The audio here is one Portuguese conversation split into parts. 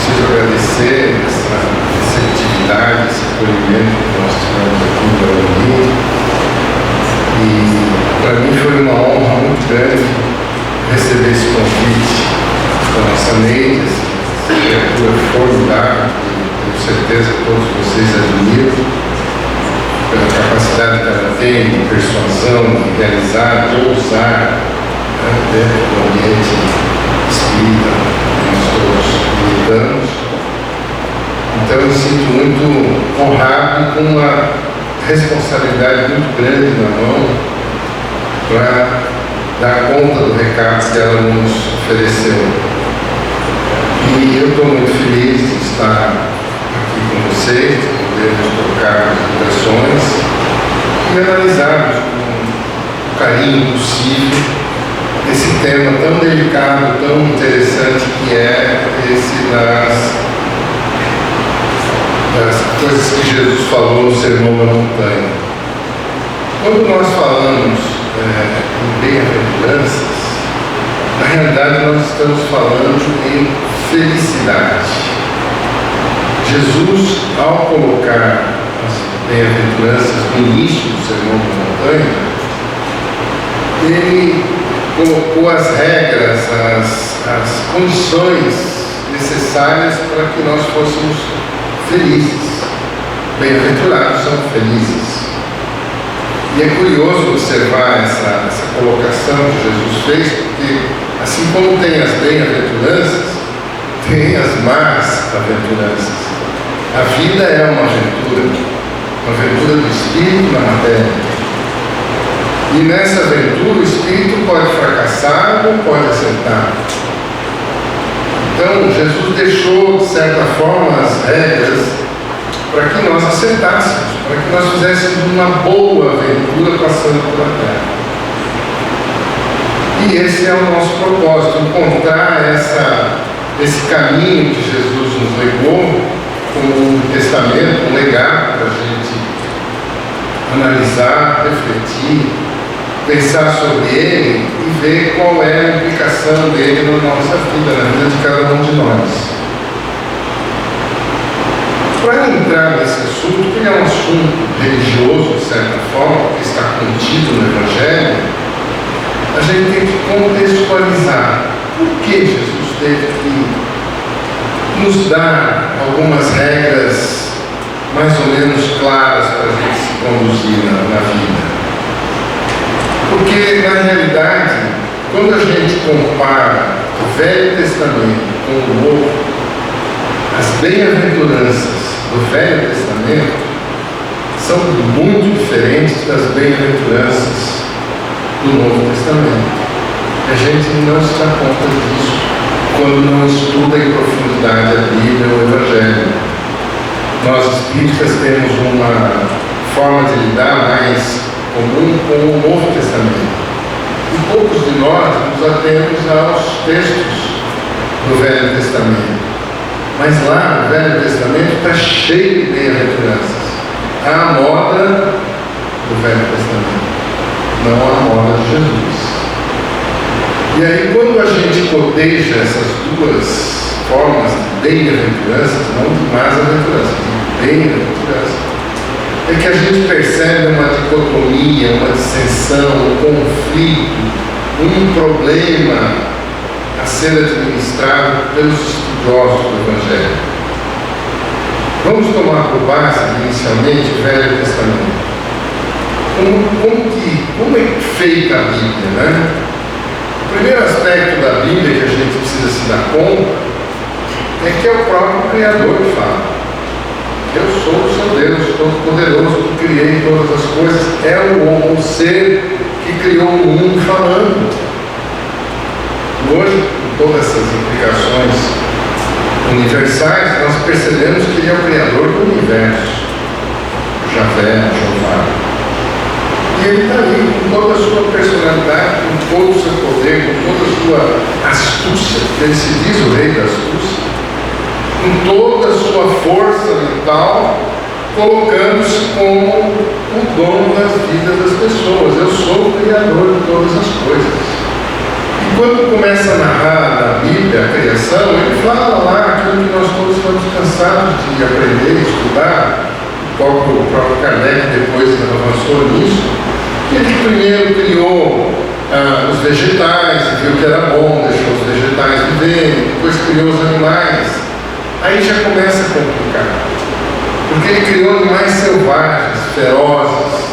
preciso agradecer essa receptividade, esse acolhimento que nós tivemos aqui no Guarani. E para mim foi uma honra muito grande receber esse convite da nossa Neide, essa criatura formidável, que tenho certeza que todos vocês admiram, pela capacidade que ela tem de persuasão, de realizar, de ousar, dentro do ambiente espírita que nós todos lidamos. Então eu me sinto muito honrado e com uma responsabilidade muito grande na mão para dar conta do recado que ela nos ofereceu. E eu estou muito feliz de estar aqui com vocês, de podermos trocar as impressões e analisarmos com o carinho possível esse tema tão delicado, tão interessante que é esse das coisas que Jesus falou no Sermão da Montanha. Quando nós falamos em bem-aventuranças, na realidade nós estamos falando em felicidade. Jesus, ao colocar as bem-aventuranças no início do Sermão da Montanha, ele colocou as regras, as condições necessárias para que nós fôssemos felizes. Bem-aventurados são felizes. E é curioso observar essa colocação que Jesus fez, porque assim como tem as bem-aventuranças, tem as más aventuranças. A vida é uma aventura do espírito na matéria. E nessa aventura o espírito pode fracassar ou pode acertar. Então Jesus deixou, de certa forma, as regras para que nós acertássemos, para que nós fizéssemos uma boa aventura passando pela terra. E esse é o nosso propósito, encontrar esse caminho que Jesus nos legou como um testamento, um legado para a gente analisar, refletir, pensar sobre ele e ver qual é a implicação dele na nossa vida, na vida de cada um de nós. Para entrar nesse assunto, que é um assunto religioso, de certa forma, que está contido no Evangelho, a gente tem que contextualizar por que Jesus teve que nos dar algumas regras mais ou menos claras para a gente se conduzir na vida. Porque, na realidade, quando a gente compara o Velho Testamento com o Novo, as bem-aventuranças do Velho Testamento são muito diferentes das bem-aventuranças do Novo Testamento. A gente não se dá conta disso quando não estuda em profundidade a Bíblia ou o Evangelho. Nós espíritas temos uma forma de lidar mais comum com o Novo Testamento. E poucos de nós nos atemos aos textos do Velho Testamento. Mas lá no Velho Testamento está cheio de bem-aventuranças. Há a moda do Velho Testamento, não a moda de Jesus. E aí, quando a gente coteja essas duas formas de bem-aventuranças, não de más-aventuranças, de bem-aventuranças, é que a gente percebe uma dicotomia, uma dissensão, um conflito, um problema a ser administrado pelos estudiosos do Evangelho. Vamos tomar por base, inicialmente, o Velho Testamento. Como é feita a Bíblia, né? O primeiro aspecto da Bíblia que a gente precisa se dar conta é que é o próprio Criador que fala. Eu sou o seu Deus, todo-poderoso, que criei todas as coisas. É o ser que criou o mundo falando. Hoje, com todas essas implicações universais, nós percebemos que ele é o Criador do universo. Javé, Jeová. E ele está ali, com toda a sua personalidade, com todo o seu poder, com toda a sua astúcia. Ele se diz o rei da astúcia. Com toda a sua força mental, colocando-se como o dono das vidas das pessoas. Eu sou o Criador de todas as coisas. E quando começa a narrar na Bíblia a criação, ele fala lá aquilo que nós que aprender, estudar, o próprio Kardec depois avançou nisso, que ele primeiro criou os vegetais, viu que era bom, deixou os vegetais viverem, depois criou os animais. Aí já começa a complicar, porque ele criou animais selvagens, ferozes,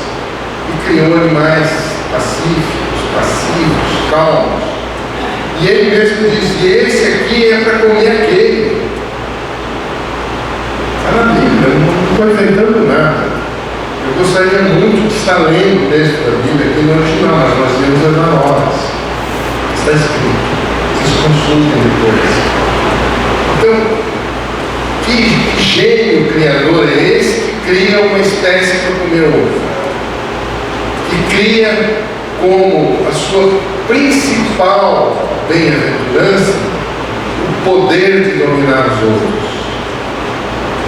e criou animais pacíficos, passivos, calmos. E ele mesmo dizia: esse aqui é para comer aquele. Está na Bíblia, não estou inventando nada. Eu gostaria muito de estar lendo o texto da Bíblia aqui no original, mas nós lemos na nós. Está escrito. Vocês consultem depois. Então, que gênio criador é esse que cria uma espécie para comer ovo? Que cria como a sua principal bem-aventurança o poder de dominar os outros.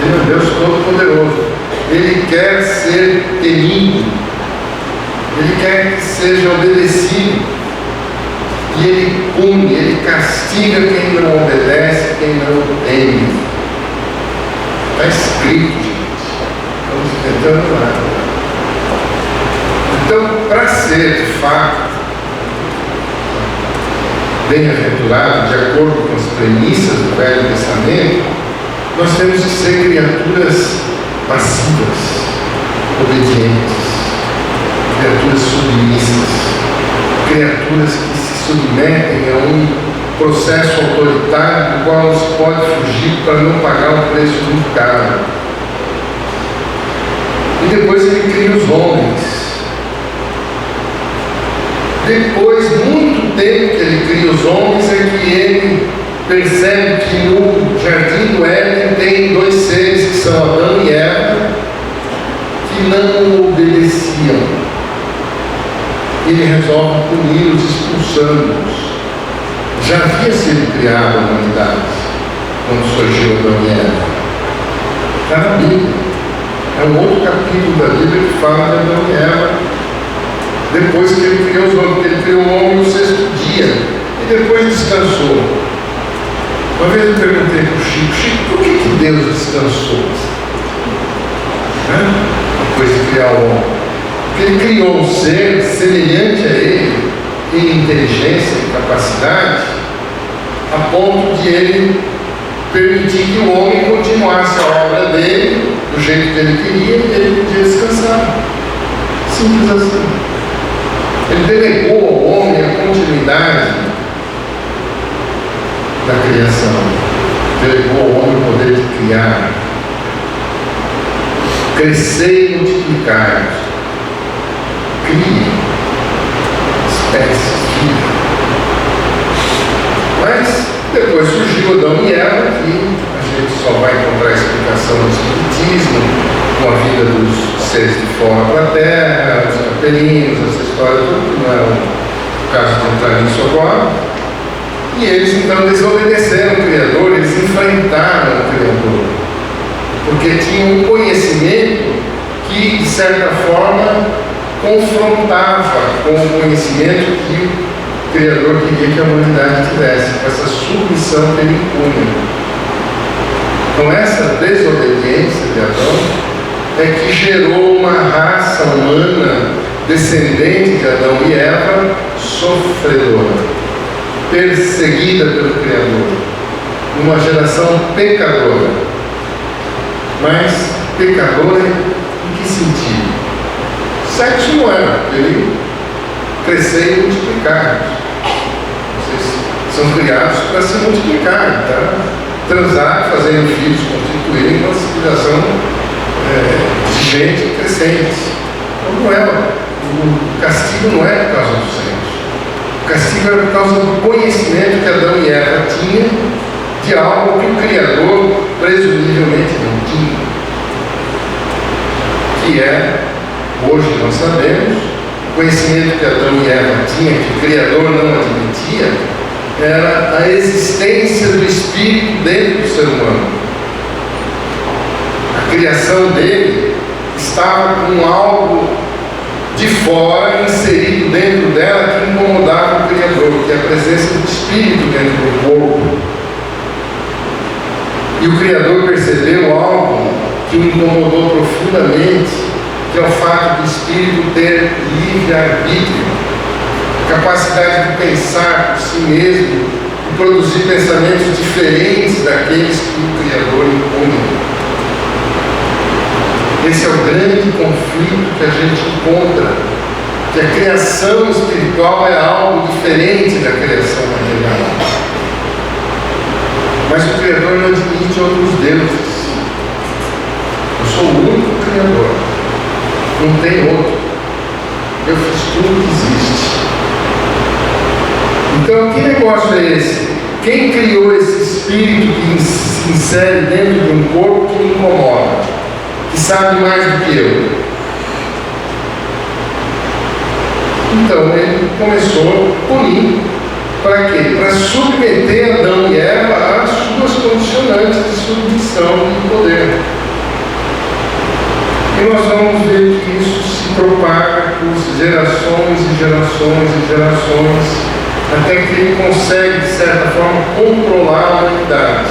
Ele é um Deus todo-poderoso. Ele quer ser temido. Ele quer que seja obedecido. E ele pune, ele castiga quem não obedece, quem não teme. Está escrito, gente. Estamos inventando nada. Então, para ser de fato bem-aventurado, de acordo com as premissas do Velho Testamento, nós temos que ser criaturas passivas, obedientes, criaturas submissas, criaturas que se submetem a um processo autoritário do qual não se pode fugir para não pagar um preço muito caro. E depois ele cria os homens. Depois, muito tempo que ele cria os homens, é que ele percebe que no Jardim do Éden tem dois seres que são Adão e Eva, que não obedeciam. Ele resolve puni-los, expulsando-os. Já havia sido criada a humanidade quando surgiu Adão e Eva. Está na Bíblia. É um outro capítulo da Bíblia que fala de Adão e Eva. Depois que ele criou os homens, porque ele criou o homem no sexto dia e depois descansou. Uma vez eu perguntei para o Chico: por que Deus descansou? Depois de criar o homem. Porque ele criou um ser semelhante a ele, em inteligência e capacidade, a ponto de ele permitir que o homem continuasse a obra dele do jeito que ele queria e ele podia descansar. Simples assim. Ele delegou ao homem a continuidade da criação. Delegou ao homem o poder de criar, crescer e multiplicar. Crie espécies, vida. Mas depois surgiu Adão e Eva, que a gente só vai encontrar explicação no Espiritismo, com a vida dos seres de fora da Terra, os capelinos, essa história toda, não é o caso de entrar nisso agora. E eles então desobedeceram o Criador, eles enfrentaram o Criador, porque tinham um conhecimento que, de certa forma, confrontava com o conhecimento que o Criador queria que a humanidade tivesse, com essa submissão que ele impunha. Com essa desobediência de Adão, é que gerou uma raça humana descendente de Adão e Eva, sofredora, perseguida pelo Criador, uma geração pecadora. Mas pecadora em que sentido? Sexo não era, ele crescer e multiplicar. Vocês são criados para se multiplicar, tá? Transar, fazerem filhos, constituírem uma civilização exigente e crescente. Então não é, o castigo não é por causa do sexo. O castigo era por causa do conhecimento que Adão e Eva tinham de algo que o Criador presumivelmente não tinha. Que é, hoje nós sabemos, o conhecimento que Adão e Eva tinham, que o Criador não admitia, era a existência do Espírito dentro do ser humano. A criação dele estava com algo de fora inserido dentro dela que incomodava o Criador, que é a presença do Espírito dentro do corpo. E o Criador percebeu algo que o incomodou profundamente, que é o fato do Espírito ter livre-arbítrio, capacidade de pensar por si mesmo e produzir pensamentos diferentes daqueles que o Criador impõe. Esse é o grande conflito que a gente encontra, que a criação espiritual é algo diferente da criação material. Mas o Criador não admite outros deuses. Eu sou o único Criador, não tem outro. Eu fiz tudo que existe. Então, que negócio é esse? Quem criou esse espírito que se insere dentro de um corpo que me incomoda, que sabe mais do que eu? Então, ele começou a punir. Para quê? Para submeter Adão e Eva às suas condicionantes de submissão e poder. E nós vamos ver que isso se propaga por gerações e gerações e gerações, até que ele consegue, de certa forma, controlar a humanidade.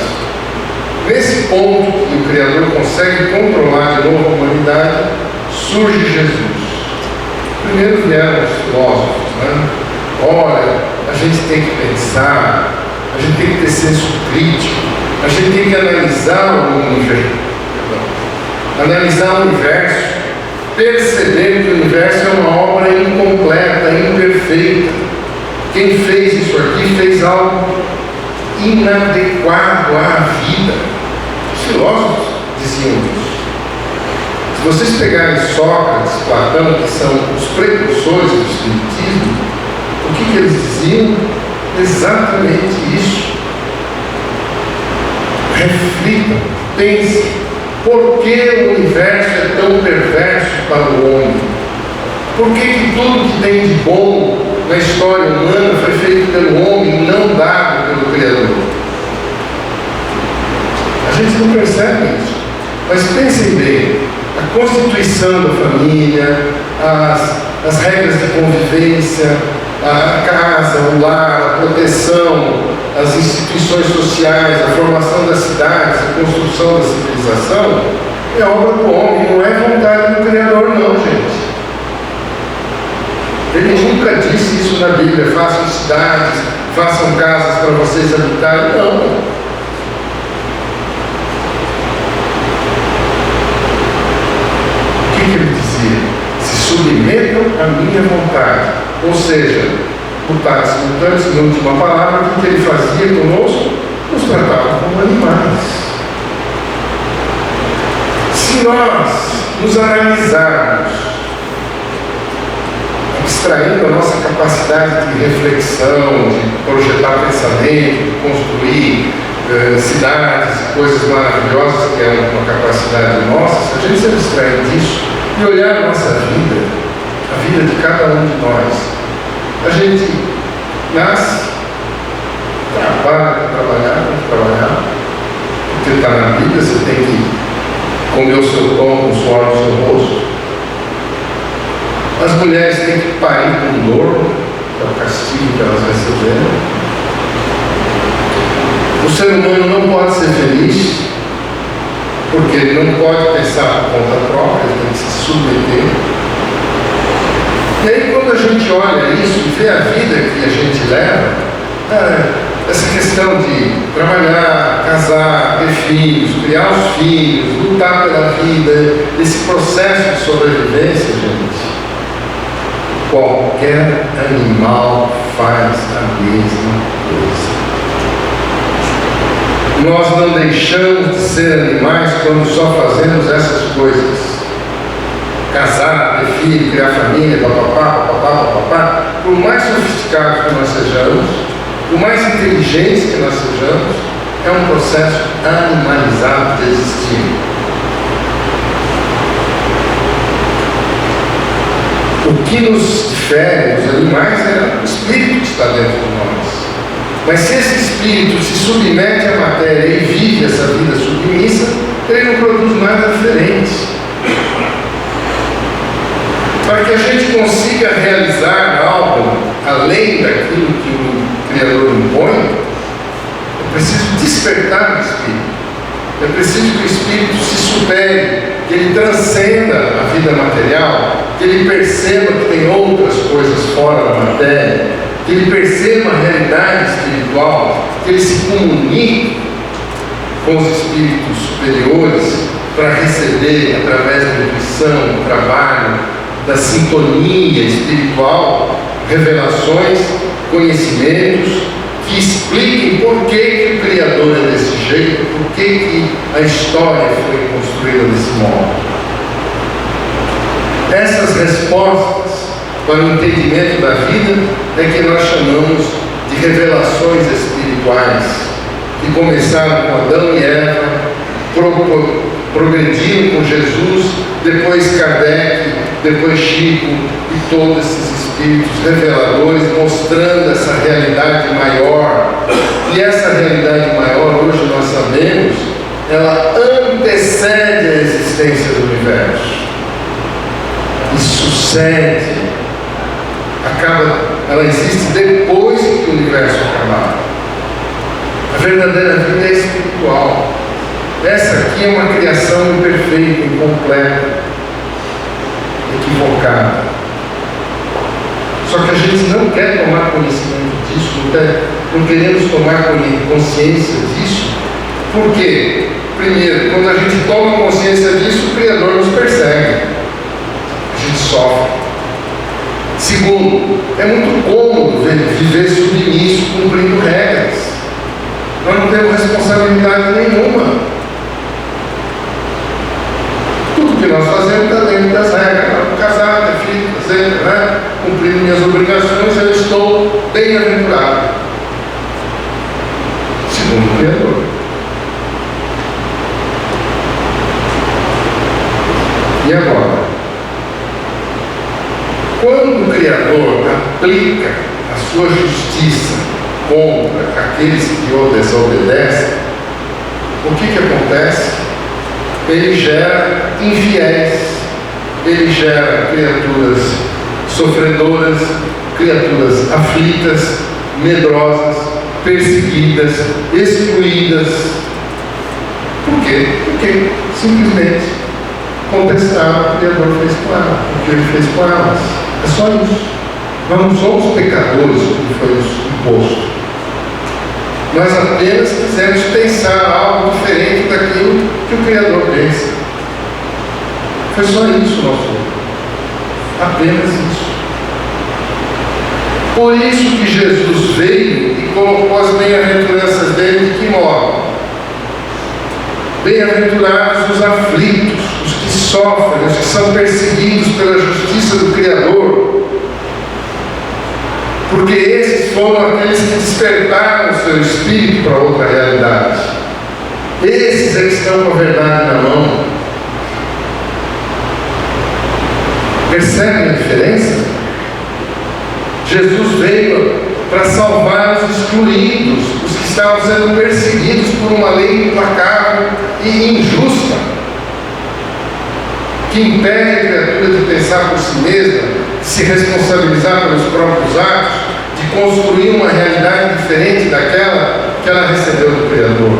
Nesse ponto que o Criador consegue controlar de novo a humanidade, surge Jesus. Primeiro vieram os filósofos, né? Olha, a gente tem que pensar, a gente tem que ter senso crítico, a gente tem que analisar o universo, perceber que o universo é uma obra incompleta, imperfeita. Quem fez isso aqui fez algo inadequado à vida. Os filósofos diziam isso. Se vocês pegarem Sócrates, Platão, que são os precursores do espiritismo, o que eles diziam? Exatamente isso. Reflitam, pensem, por que o universo é tão perverso para o homem? Por que tudo que tem de bom na história humana foi feito pelo homem e não dado pelo Criador? A gente não percebe isso. Mas pensem bem, a constituição da família, as regras de convivência, a casa, o lar, a proteção, as instituições sociais, a formação das cidades, a construção da civilização, é obra do homem, não é vontade do Criador, não, gente. Ele nunca disse isso na Bíblia: façam cidades, façam casas para vocês habitarem. Não. O que ele dizia? Se submetam à minha vontade. Ou seja, mutatis mutandis, na última palavra, o que ele fazia conosco? Nos tratava como animais. Se nós nos analisarmos, extraindo a nossa capacidade de reflexão, de projetar pensamento, de construir cidades, coisas maravilhosas, que é uma capacidade nossa, se a gente se abstrair disso e olhar a nossa vida, a vida de cada um de nós, a gente nasce, trabalha, porque está na vida, você tem que comer o seu pão com o suor do seu rosto. As mulheres têm que parir com dor, que é o castigo que elas receberam. O ser humano não pode ser feliz, porque ele não pode pensar por conta própria, ele tem que se submeter. E aí, quando a gente olha isso e vê a vida que a gente leva, essa questão de trabalhar, casar, ter filhos, criar os filhos, lutar pela vida, esse processo de sobrevivência, gente, qualquer animal faz a mesma coisa. Nós não deixamos de ser animais quando só fazemos essas coisas. Casar, ter filho, criar família, papapá. Por mais sofisticados que nós sejamos, por mais inteligentes que nós sejamos, é um processo animalizado de existir. O que nos difere dos animais é o espírito que está dentro de nós. Mas se esse espírito se submete à matéria e vive essa vida submissa, ele não produz nada diferente. Para que a gente consiga realizar algo além daquilo que o Criador impõe, é preciso despertar o espírito. É preciso que o espírito se supere, que ele transcenda a vida material, que ele perceba que tem outras coisas fora da matéria, que ele perceba a realidade espiritual, que ele se comunique com os espíritos superiores para receber, através da intuição, do trabalho, da sintonia espiritual, revelações, conhecimentos que expliquem por que o Criador é desse jeito, por que a história foi construída desse modo. Essas respostas para o entendimento da vida é que nós chamamos de revelações espirituais, que começaram com Adão e Eva, progrediram com Jesus, depois Kardec, depois Chico e todos esses espíritos reveladores mostrando essa realidade maior. E essa realidade maior, hoje nós sabemos, ela antecede a existência do universo e sucede, ela existe depois que o universo acabar. A verdadeira vida é espiritual. Essa aqui é uma criação imperfeita, incompleta, equivocada. Só que a gente não quer tomar conhecimento disso, não queremos tomar consciência disso. Por quê? Primeiro, quando a gente toma consciência disso, o Criador nos persegue. A gente sofre. Segundo, é muito cômodo viver submisso, cumprindo regras. Nós não temos responsabilidade nenhuma. Tudo que nós fazemos está dentro das regras. Estou casado, ter filho, fazendo, cumprindo minhas obrigações, eu estou bem-aventurado. Segundo o Criador. E agora? Quando o Criador aplica a sua justiça contra aqueles que o desobedecem, o que acontece? Ele gera infiéis, ele gera criaturas sofredoras, criaturas aflitas, medrosas, perseguidas, excluídas. Por quê? Porque simplesmente contestaram o que o Criador fez com elas, o que ele fez com elas. É só isso. Nós não somos pecadores, como foi imposto. Nós apenas quisemos pensar algo diferente daquilo que o Criador pensa. Foi só isso nosso. Apenas isso. Por isso que Jesus veio e colocou as bem-aventuranças dele de que modo? Bem-aventurados os aflitos, os que sofrem, os que são perseguidos pela justiça do Criador. Porque esses foram aqueles que despertaram o seu espírito para outra realidade. Esses eles estão com a verdade na mão. Percebem a diferença? Jesus veio para salvar os excluídos, os que estavam sendo perseguidos por uma lei implacável e injusta, que impede a criatura de pensar por si mesma, de se responsabilizar pelos próprios atos, de construir uma realidade diferente daquela que ela recebeu do Criador.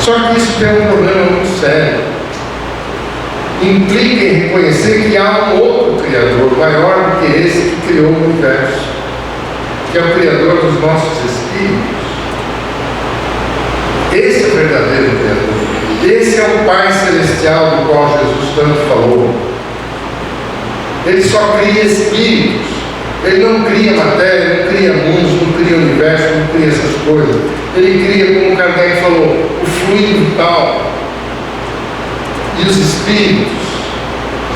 Só que isso tem um problema muito sério. Implica em reconhecer que há um outro Criador maior do que esse que criou o universo, que é o Criador dos nossos espíritos. Esse é o verdadeiro Criador. Esse é o Pai Celestial do qual Jesus tanto falou. Ele só cria espíritos. Ele não cria matéria, não cria mundos, não cria universo, não cria essas coisas. Ele cria, como Kardec falou, o fluido vital. E os espíritos,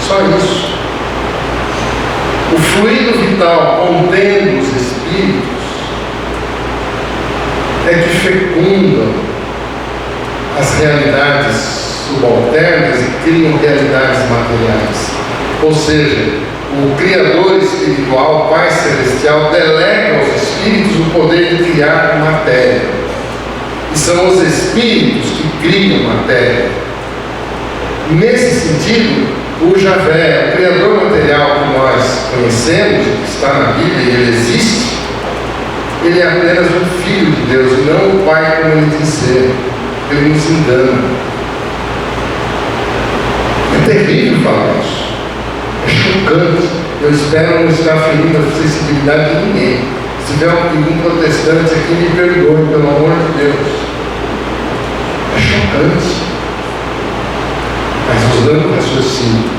só isso. O fluido vital contendo os espíritos é que fecundam as realidades subalternas e criam realidades materiais. Ou seja, o Criador espiritual, o Pai Celestial, delega aos espíritos o poder de criar matéria. E são os espíritos que criam matéria. Nesse sentido, o Javé, o Criador material que nós conhecemos, que está na Bíblia e ele existe, ele é apenas um Filho de Deus, e não o Pai como ele diz ser. Ele nos engana. É terrível falar isso. É chocante. Eu espero não estar ferindo a sensibilidade de ninguém. Se tiver algum protestante aqui, me perdoe, pelo amor de Deus. É chocante. Mas usando o raciocínio,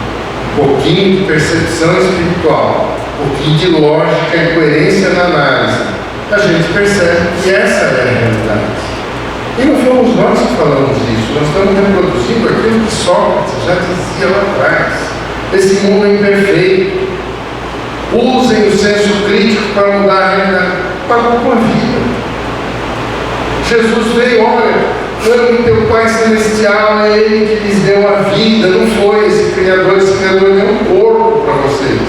um pouquinho de percepção espiritual, um pouquinho de lógica e coerência na análise, a gente percebe que essa é a realidade. E não fomos nós que falamos isso, nós estamos reproduzindo aquilo que Sócrates já dizia lá atrás. Esse mundo é imperfeito. Usem o senso crítico para mudar a realidade. Pagou com a vida. Jesus veio, olha, ame teu Pai Celestial, é Ele que lhes deu a vida, não foi esse Criador deu um corpo para vocês.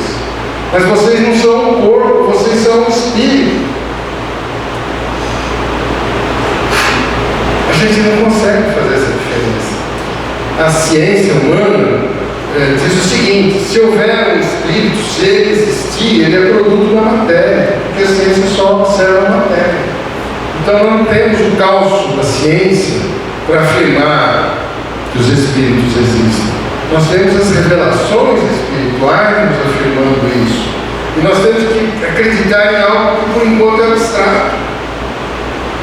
Mas vocês não são um corpo, vocês são um espírito. A gente não consegue fazer essa diferença. A ciência humana diz o seguinte: se houver um espírito, se ele existir, ele é produto da matéria, porque a ciência só observa a matéria. Então não temos o cálculo da ciência para afirmar que os espíritos existem. Nós temos as revelações espirituais nos afirmando isso. E nós temos que acreditar em algo que por enquanto é abstrato,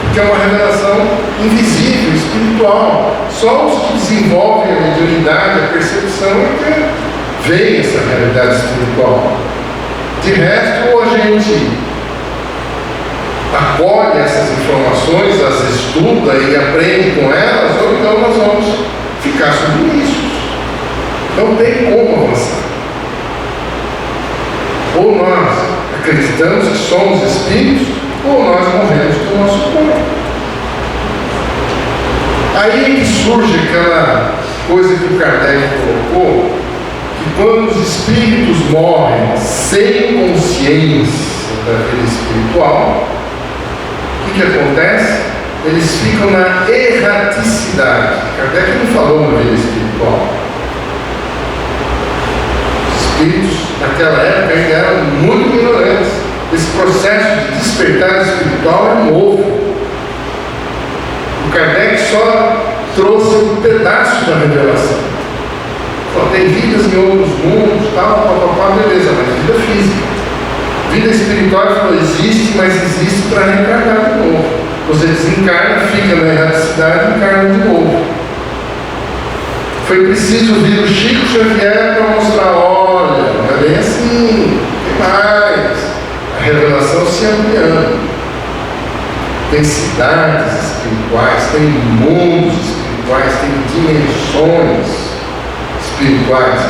porque é uma revelação invisível, espiritual. Só os que desenvolvem a mediunidade, a percepção, é que veem essa realidade espiritual. De resto, ou a gente acolhe essas informações, as estuda e aprende com elas, ou então nós vamos ficar submissos. Não tem como avançar. Ou nós acreditamos que somos espíritos, ou nós morremos com o nosso corpo. Aí que surge aquela coisa que o Kardec colocou, que quando os espíritos morrem sem consciência da vida espiritual, o que acontece? Eles ficam na erraticidade. Kardec não falou na vida espiritual. Os espíritos naquela época ainda eram muito ignorantes. Esse processo de despertar espiritual é novo. O Kardec só trouxe um pedaço da revelação. Só tem vidas em outros mundos, tal, beleza, mas vida física. Vida espiritual não existe, mas existe para reencarnar de novo. Você desencarna, fica na erraticidade e encarna de novo. Foi preciso vir o Chico Xavier para mostrar: olha, não é bem assim, tem mais. A revelação se ampliando. Tem cidades espirituais, tem mundos espirituais, tem dimensões espirituais.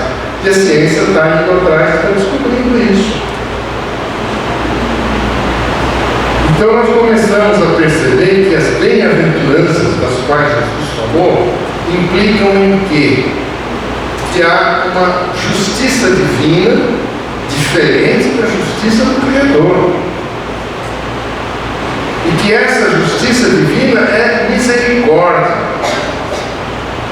E a ciência está indo atrás e está descobrindo isso. Então nós começamos a perceber que as bem-aventuranças das quais Jesus falou implicam em quê? Que há uma justiça divina diferente da justiça do Criador. E que essa justiça divina é misericórdia.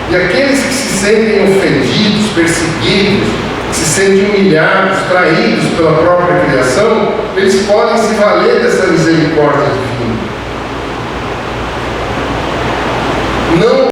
E aqueles que se sentem ofendidos, perseguidos, que se sentem humilhados, traídos pela própria criação, eles podem se valer dessa misericórdia divina. Não